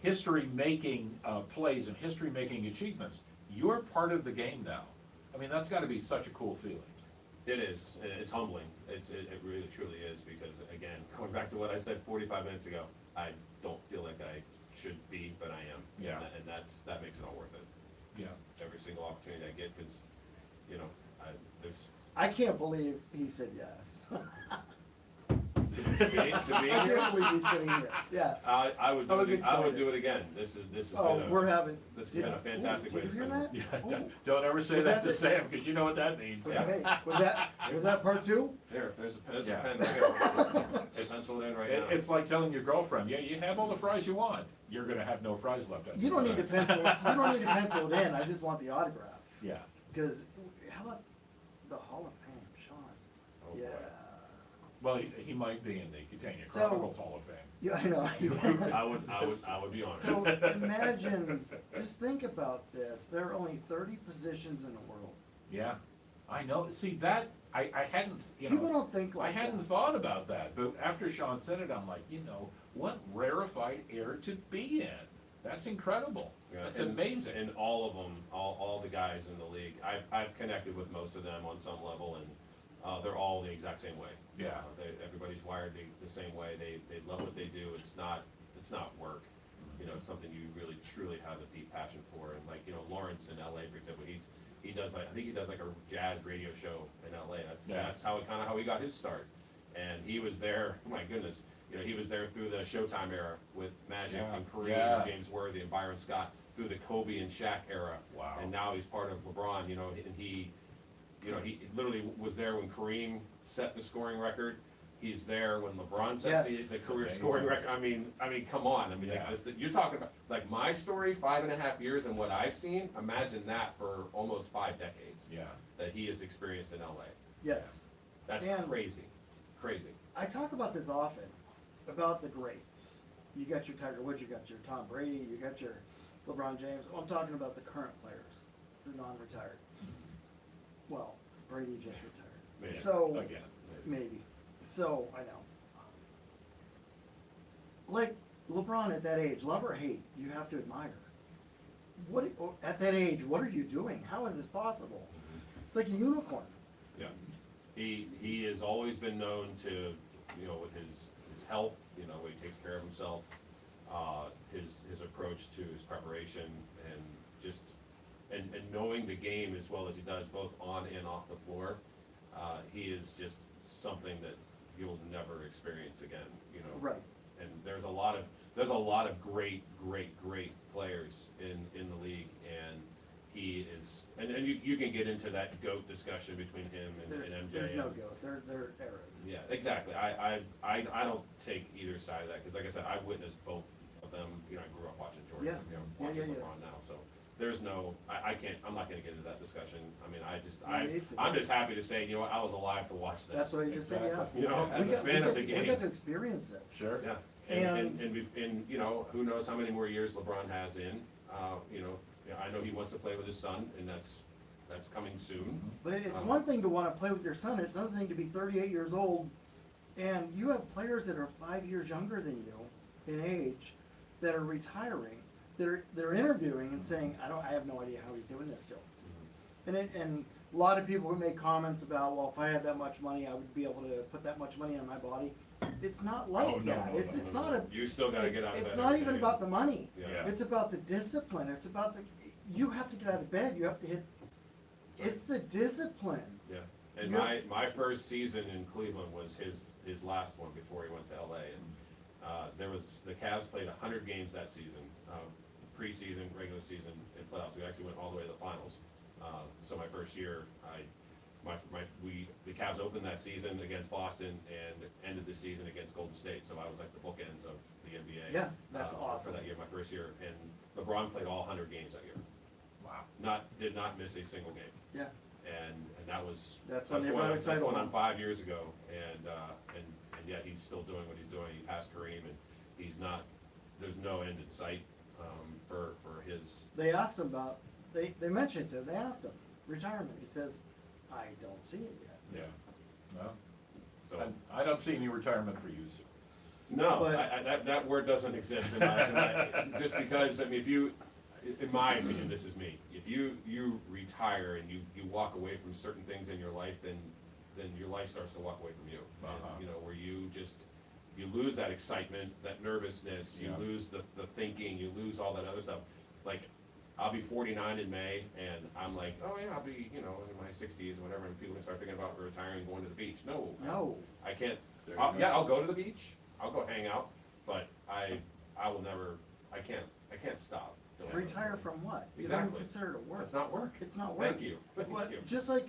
history-making plays and history-making achievements. You're part of the game now. I mean, that's gotta be such a cool feeling. It is. It's humbling. It really truly is because, again, going back to what I said 45 minutes ago, I don't feel like I should be, but I am. Yeah. And that makes it all worth it. Yeah. Every single opportunity I get because, there's, I can't believe he said yes. to be I here, can't believe he's sitting here. Yes. I would I was do it, I would excited. do it again. This has Oh, been we're having. this has been a fantastic way Did to you hear spend that? Yeah, Ooh. don't ever say Was that that to the- Sam, because you know what that means. Okay, was that part two? Here, there's a Yeah. pen right here. It's penciled in right now. It's like telling your girlfriend, yeah, you have all the fries you want, you're gonna have no fries left. after You don't the need to second. pencil it in, I just want the autograph. Yeah, Because, how about the Hall of Fame, Sean? Oh, boy. Yeah. Well, he might be in the Catania So- Chronicles Hall of Fame. Yeah, I know. I would be honored. So imagine, just think about this, there are only 30 positions in the world. Yeah, I know, see, that, I hadn't, you know. People don't think like I hadn't that. thought about that, but after Sean said it, I'm like, you know, what rarefied air to be in. That's incredible. Yeah, That's and- amazing. And all of them, all the guys in the league, I've connected with most of them on some level, and they're all the exact same way. Yeah. Everybody's wired the same way. They love what they do. It's not work. You know, it's something you really truly have a deep passion for. And like, you know, Lawrence in LA, for example, he does like, I think he does like a jazz radio show in LA. That's how he got his start. And he was there, oh my goodness, you know, he was there through the Showtime era with Magic Yeah, and Kareem yeah. and James Worthy and Byron Scott, through the Kobe and Shaq era. Wow. And now he's part of LeBron, you know, and he literally was there when Kareem set the scoring record. He's there when LeBron sets Yes. the career Amazing. scoring record. I mean, come on. I mean, Yeah. like, you're talking about, like, my story, 5.5 years and what I've seen, imagine that for almost 5 decades Yeah, that he has experienced in LA. Yes. That's And- crazy, crazy. I talk about this often, about the greats. You got your Tiger Woods, you got your Tom Brady, you got your LeBron James. Well, I'm talking about the current players, the non-retired. Well, Brady just retired. Maybe. So, again. maybe. So, I know. Like LeBron at that age, love or hate, you have to admire. At that age, what are you doing? How is this possible? It's like a unicorn. Yeah. He has always been known to, you know, with his health, you know, he takes care of himself, his approach to his preparation, and just, and knowing the game as well as he does, both on and off the floor, he is just something that you'll never experience again, you know. Right. And there's a lot of great players in the league, and he is, and you can get into that GOAT discussion between him and MJ. There's no go. They're eras. Yeah, exactly. I don't take either side of that, because like I said, I've witnessed both of them. You know, I grew up watching Jordan, Yeah. you know, Yeah, watching yeah. LeBron now, so there's no, I'm not gonna get into that discussion. I mean, You need to. I'm just happy to say, you know what, I was alive to watch this. That's what I just said, yeah. Exactly. You know, as a fan of the We got game. to experience this. Sure. Yeah, And- and you know, who knows how many more years LeBron has in, you know, yeah, I know he wants to play with his son, and that's coming soon. But it's one thing to want to play with your son, it's another thing to be 38 years old, and you have players that are 5 years younger than you in age that are retiring. They're interviewing and saying, I have no idea how he's doing this still. And a lot of people would make comments about, well, if I had that much money, I would be able to put that much money on my body. It's not like Oh, no, that. no, It's no, it's no, not no. a. You still gotta get out of bed. It's not every even day. about the money. Yeah. It's about the discipline. It's about you have to get out of bed. You have to hit. It's the discipline. Yeah, and You my first season in Cleveland was his last one before he went to LA, and the Cavs played 100 games that season, preseason, regular season, and playoffs. We actually went all the way to the finals. So my first year, the Cavs opened that season against Boston and ended the season against Golden State. So I was like the bookends of the NBA. Yeah, that's for awesome. that year, my first year, and LeBron played all 100 games that year. Wow. Did not miss a single game. Yeah. And that was. That's when they brought a That's title going on home. 5 years ago, and yet he's still doing what he's doing. He passed Kareem, and he's not, there's no end in sight, for his. They asked him about. They mentioned it. They asked him retirement. He says, I don't see it yet. Yeah. Well, So, I don't see any retirement for you, sir. no, But- that word doesn't exist just because, I mean, if you, in my opinion, this is me, if you retire and you walk away from certain things in your life, then your life starts to walk away from you. Uh-huh. And, you know, where you lose that excitement, that nervousness, you Yeah. lose the thinking, you lose all that other stuff. Like, I'll be 49 in May, and I'm like, oh yeah, I'll be, you know, in my 60s or whatever, and people can start thinking about retiring and going to the beach. No. I can't, There you go. yeah, I'll go to the beach, I'll go hang out, but I will never, I can't stop. doing it. Retire from what? You don't Exactly. even consider it work. It's not work. It's not work. Thank you, thank Well, you. just like,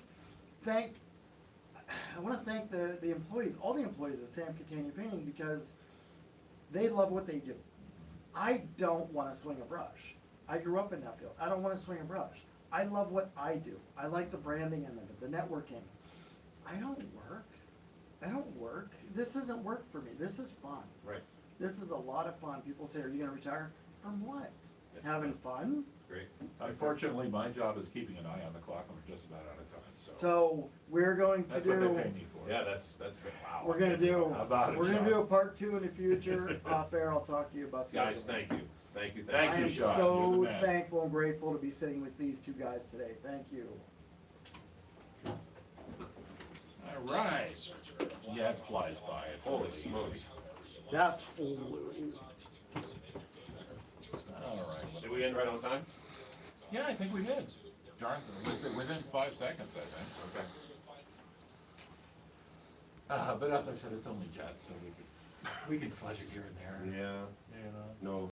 I want to thank the employees, all the employees at Sam Catania Painting, because they love what they do. I don't want to swing a brush. I grew up in that field. I don't want to swing a brush. I love what I do. I like the branding and the networking. I don't work. I don't work. This isn't work for me. This is fun. Right, This is a lot of fun. People say, are you gonna retire? From what? Yeah. Having fun? great. Unfortunately, my job is keeping an eye on the clock, and we're just about out of time, so. So, we're going to That's what they do, pay me for. Yeah, that's good, wow. we're gonna do, How about it, we're gonna Sean? do a part 2 in the future. Off air, I'll talk to you about. Guys, scheduling. thank you, thank you, Thank thank you, you. Sean. I You're am the so man. thankful and grateful to be sitting with these two guys today. Thank you. All right. Yeah, it flies by. It's Holy really smokes. easy. That flew. All right. Did we end right on time? Yeah, I think we did. Darn, within 5 seconds, I think. Okay. But as I said, it's only chat, so we can fudge it here and there. Yeah, You know. no